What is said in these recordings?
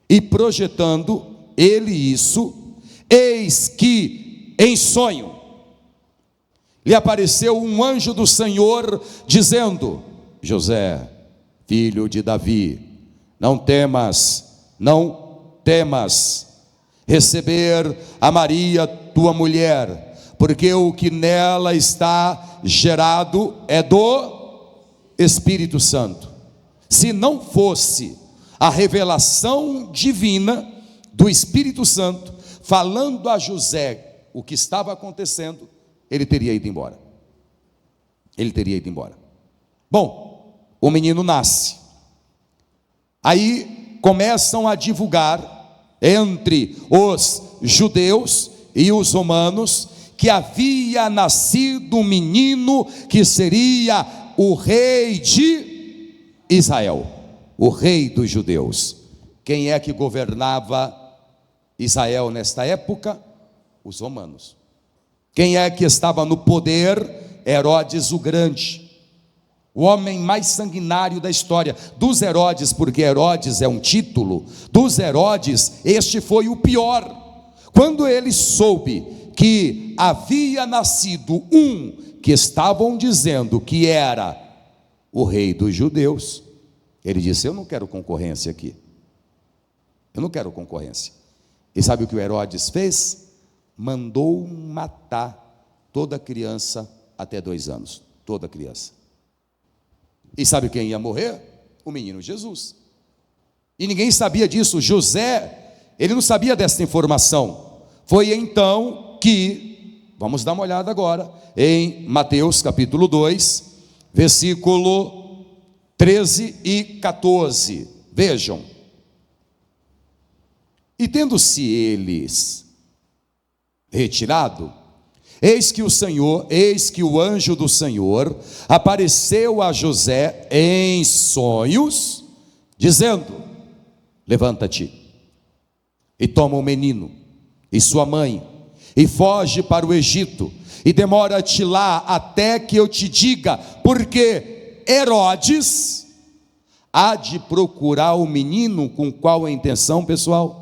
E projetando ele isso, eis que em sonho lhe apareceu um anjo do Senhor, dizendo: José, filho de Davi, não temas receber a Maria, tua mulher, porque o que nela está gerado é do Espírito Santo. Se não fosse a revelação divina do Espírito Santo, falando a José o que estava acontecendo, ele teria ido embora. Bom, o menino nasce. Aí começam a divulgar entre os judeus e os romanos que havia nascido um menino que seria o rei de Israel, o rei dos judeus. Quem é que governava Israel nesta época? Os romanos. Quem é que estava no poder? Herodes o Grande, o homem mais sanguinário da história. Dos Herodes, porque Herodes é um título, dos Herodes, este foi o pior. Quando ele soube que havia nascido um que estavam dizendo que era o rei dos judeus, ele disse: eu não quero concorrência aqui, eu não quero concorrência. E sabe o que o Herodes fez? Mandou matar toda criança até 2 anos, toda criança. E sabe quem ia morrer? O menino Jesus. E ninguém sabia disso. José, ele não sabia dessa informação. Foi então que, vamos dar uma olhada agora, em Mateus capítulo 2, versículo 13 e 14, vejam: e tendo-se eles retirado, eis que o anjo do Senhor apareceu a José em sonhos, dizendo: levanta-te e toma o menino e sua mãe, e foge para o Egito, e demora-te lá até que eu te diga, porque Herodes há de procurar o menino. Com qual a intenção, pessoal?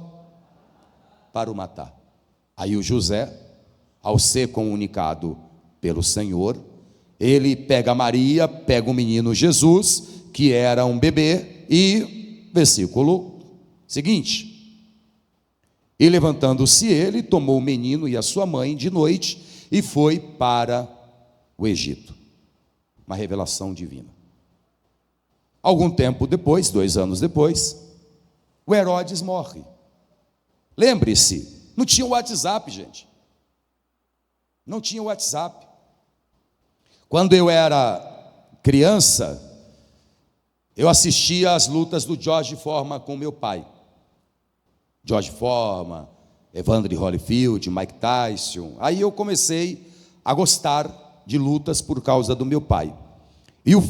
Para o matar. Aí o José, ao ser comunicado pelo Senhor, ele pega Maria, pega o menino Jesus, que era um bebê, e versículo seguinte: e levantando-se ele, tomou o menino e a sua mãe de noite, e foi para o Egito. Uma revelação divina. Algum tempo depois, 2 anos depois, o Herodes morre. Lembre-se, não tinha WhatsApp, gente. Não tinha WhatsApp. Quando eu era criança, eu assistia às lutas do George Foreman com meu pai. George Foreman, Evander Holyfield, Mike Tyson. Aí eu comecei a gostar de lutas por causa do meu pai. E o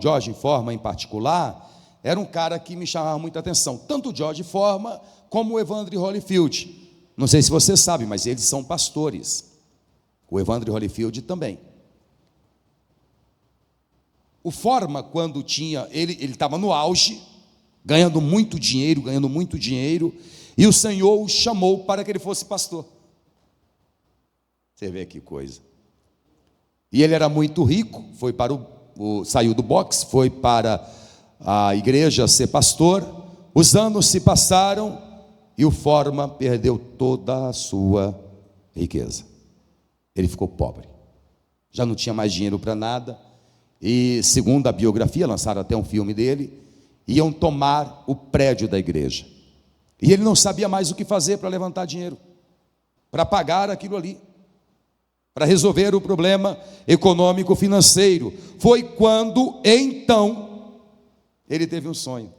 George Foreman em particular, era um cara que me chamava muita atenção. Tanto o George Foreman como o Evander Holyfield. Não sei se você sabe, mas eles são pastores. O Evander Holyfield também. O Foreman, quando tinha, ele estava no auge, ganhando muito dinheiro, e o Senhor o chamou para que ele fosse pastor. Você vê que coisa. E ele era muito rico, foi para saiu do boxe, foi para a igreja ser pastor. Os anos se passaram e o Foreman perdeu toda a sua riqueza. Ele ficou pobre, já não tinha mais dinheiro para nada. E segundo a biografia, lançaram até um filme dele, iam tomar o prédio da igreja. E ele não sabia mais o que fazer para levantar dinheiro, para pagar aquilo ali, para resolver o problema econômico financeiro. Foi quando, então, ele teve um sonho.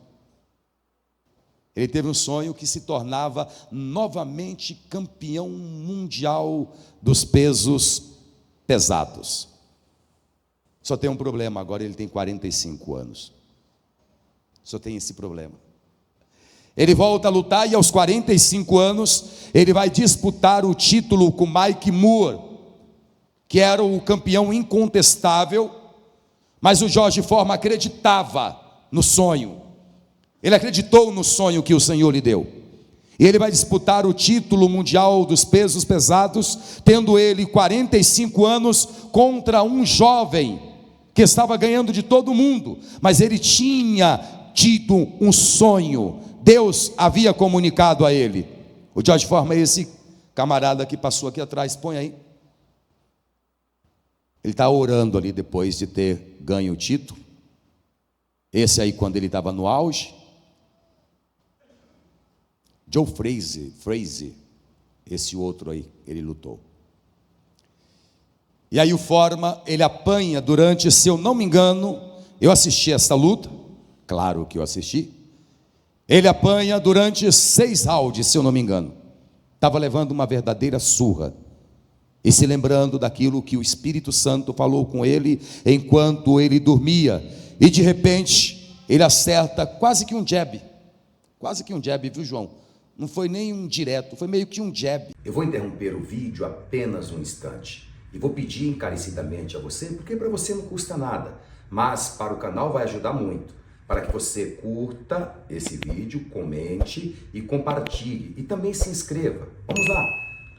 Ele teve um sonho que se tornava novamente campeão mundial dos pesos pesados. Só tem um problema, agora ele tem 45 anos. Só tem esse problema. Ele volta a lutar e aos 45 anos, ele vai disputar o título com Mike Moore, que era o campeão incontestável, mas o George Foreman acreditava no sonho. Ele acreditou no sonho que o Senhor lhe deu. E ele vai disputar o título mundial dos pesos pesados, tendo ele 45 anos, contra um jovem que estava ganhando de todo mundo, mas ele tinha tido um sonho. Deus havia comunicado a ele. O George Foreman é esse camarada que passou aqui atrás, põe aí. Ele está orando ali depois de ter ganho o título. Esse aí quando ele estava no auge. Joe Frazier, esse outro aí, ele lutou. E aí o Foreman, ele apanha durante, se eu não me engano, eu assisti essa luta, claro que eu assisti. Ele apanha durante 6 rounds, se eu não me engano. Estava levando uma verdadeira surra. E se lembrando daquilo que o Espírito Santo falou com ele enquanto ele dormia. E de repente, ele acerta quase que um jab. Quase que um jab, viu, João? Não foi nem um direto, foi meio que um jab. Eu vou interromper o vídeo apenas um instante. E vou pedir encarecidamente a você, porque para você não custa nada. Mas para o canal vai ajudar muito. Para que você curta esse vídeo, comente e compartilhe. E também se inscreva. Vamos lá.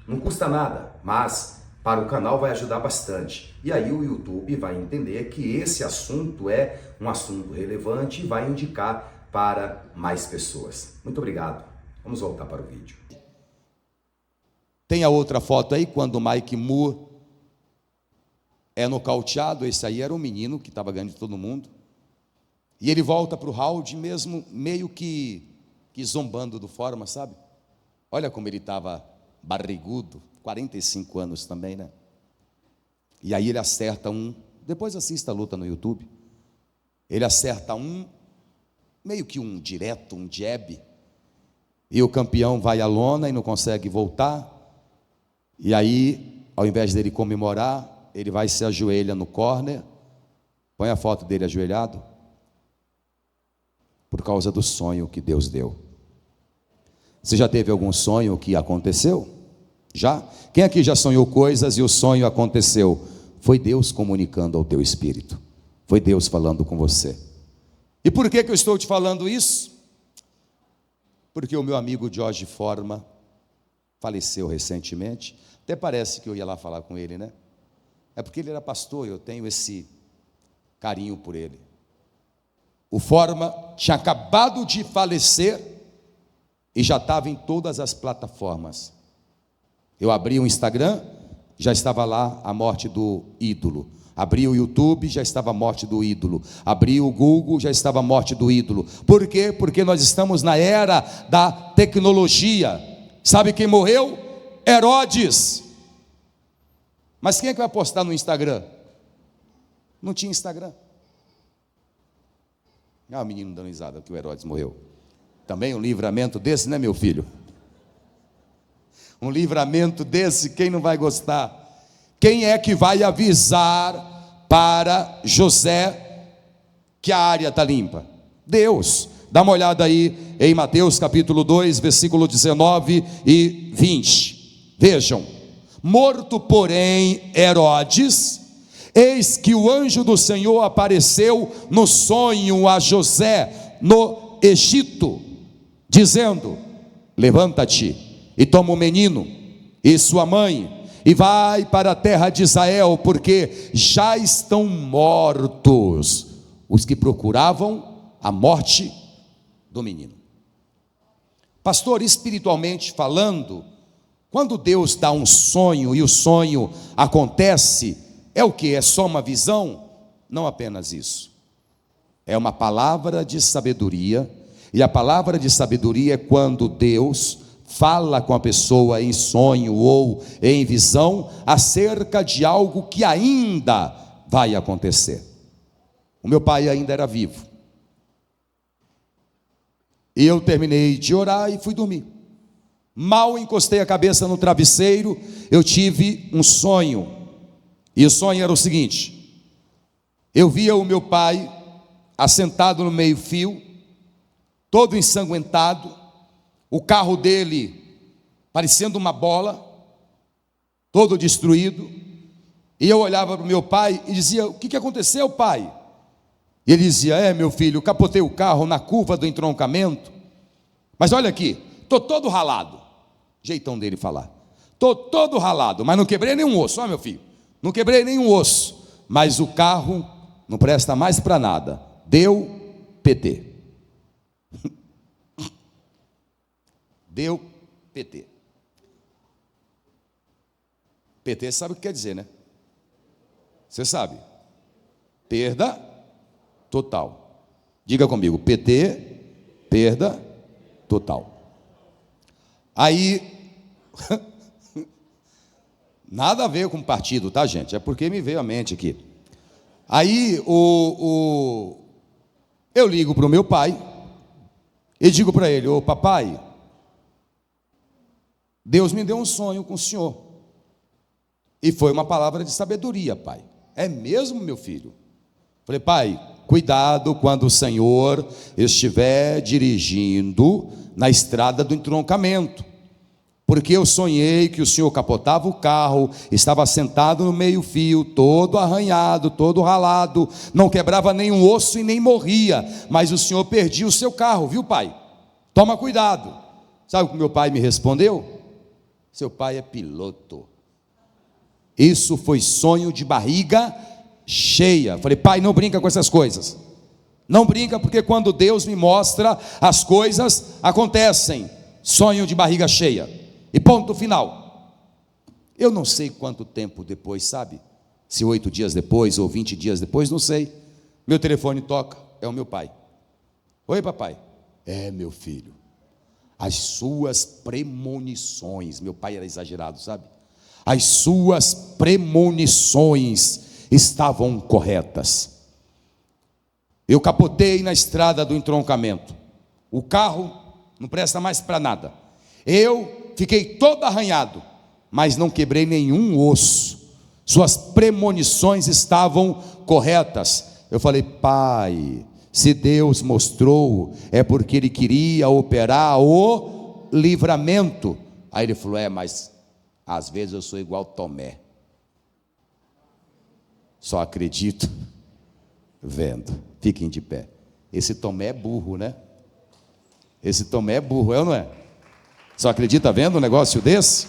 Não custa nada, mas para o canal vai ajudar bastante. E aí o YouTube vai entender que esse assunto é um assunto relevante e vai indicar para mais pessoas. Muito obrigado. Vamos voltar para o vídeo. Tem a outra foto aí, quando o Mike Moore é nocauteado. Esse aí era o menino que estava ganhando de todo mundo. E ele volta para o round mesmo, meio que zombando do Foreman, sabe? Olha como ele estava barrigudo, 45 anos também, né? E aí ele acerta um, depois assista a luta no YouTube. Ele acerta um, meio que um direto, um jab. E o campeão vai à lona e não consegue voltar. E aí, ao invés dele comemorar, ele vai se ajoelha no corner. Põe a foto dele ajoelhado. Por causa do sonho que Deus deu. Você já teve algum sonho que aconteceu? Já? Quem aqui já sonhou coisas e o sonho aconteceu? Foi Deus comunicando ao teu espírito. Foi Deus falando com você. E por que eu estou te falando isso? Porque o meu amigo George Foreman faleceu recentemente. Até parece que eu ia lá falar com ele, né? É porque ele era pastor, eu tenho esse carinho por ele. O Foreman tinha acabado de falecer e já estava em todas as plataformas. Eu abri o Instagram, já estava lá a morte do ídolo. Abri o YouTube, já estava a morte do ídolo. Abri o Google, já estava a morte do ídolo. Por quê? Porque nós estamos na era da tecnologia. Sabe quem morreu? Herodes. Mas quem é que vai postar no Instagram? Não tinha Instagram. Ah, o menino dando risada que o Herodes morreu. Também um livramento desse, né, meu filho? Um livramento desse, quem não vai gostar? Quem é que vai avisar para José que a área está limpa? Deus. Dá uma olhada aí em Mateus capítulo 2, versículo 19 e 20. Vejam. Morto, porém, Herodes, eis que o anjo do Senhor apareceu no sonho a José no Egito, dizendo: levanta-te e toma o menino e sua mãe e vai para a terra de Israel, porque já estão mortos os que procuravam a morte do menino. Pastor, espiritualmente falando, quando Deus dá um sonho e o sonho acontece, é o que? É só uma visão? Não apenas isso. É uma palavra de sabedoria, e a palavra de sabedoria é quando Deus fala com a pessoa em sonho ou em visão acerca de algo que ainda vai acontecer. O meu pai ainda era vivo. E eu terminei de orar e fui dormir. Mal encostei a cabeça no travesseiro, eu tive um sonho. E o sonho era o seguinte: eu via o meu pai assentado no meio-fio, todo ensanguentado, o carro dele parecendo uma bola, todo destruído. E eu olhava para o meu pai e dizia: o que aconteceu, pai? E ele dizia: meu filho, capotei o carro na curva do entroncamento, mas olha aqui, estou todo ralado. Jeitão dele falar. Estou todo ralado, mas não quebrei nenhum osso. Meu filho, não quebrei nenhum osso, mas o carro não presta mais para nada. Deu PT. Deu PT. PT sabe o que quer dizer, né? Você sabe. Perda total. Diga comigo, PT, perda total. Aí, nada a ver com partido, tá, gente? É porque me veio à mente aqui. Aí, eu ligo para o meu pai e digo para ele: ô papai, Deus me deu um sonho com o senhor. E foi uma palavra de sabedoria, pai. É mesmo, meu filho? Falei: pai, cuidado quando o senhor estiver dirigindo na estrada do entroncamento, porque eu sonhei que o senhor capotava o carro, estava sentado no meio-fio, todo arranhado, todo ralado, não quebrava nenhum osso e nem morria, mas o senhor perdia o seu carro, viu, pai? Toma cuidado. Sabe o que meu pai me respondeu? Seu pai é piloto. Isso foi sonho de barriga cheia. Falei: pai, não brinca com essas coisas. Não brinca, porque quando Deus me mostra, as coisas acontecem. Sonho de barriga cheia. E ponto final. Eu não sei quanto tempo depois, sabe? Se 8 dias depois ou 20 dias depois, não sei. Meu telefone toca, é o meu pai. Oi, papai. É, meu filho, as suas premonições, meu pai era exagerado, sabe? As suas premonições estavam corretas. Eu capotei na estrada do entroncamento. O carro não presta mais para nada. Eu fiquei todo arranhado, mas não quebrei nenhum osso. Suas premonições estavam corretas. Eu falei: pai, se Deus mostrou, é porque Ele queria operar o livramento. Aí ele falou: mas às vezes eu sou igual Tomé, só acredito vendo. Fiquem de pé. Esse Tomé é burro, né? Esse Tomé é burro, é ou não é? Só acredita vendo um negócio desse?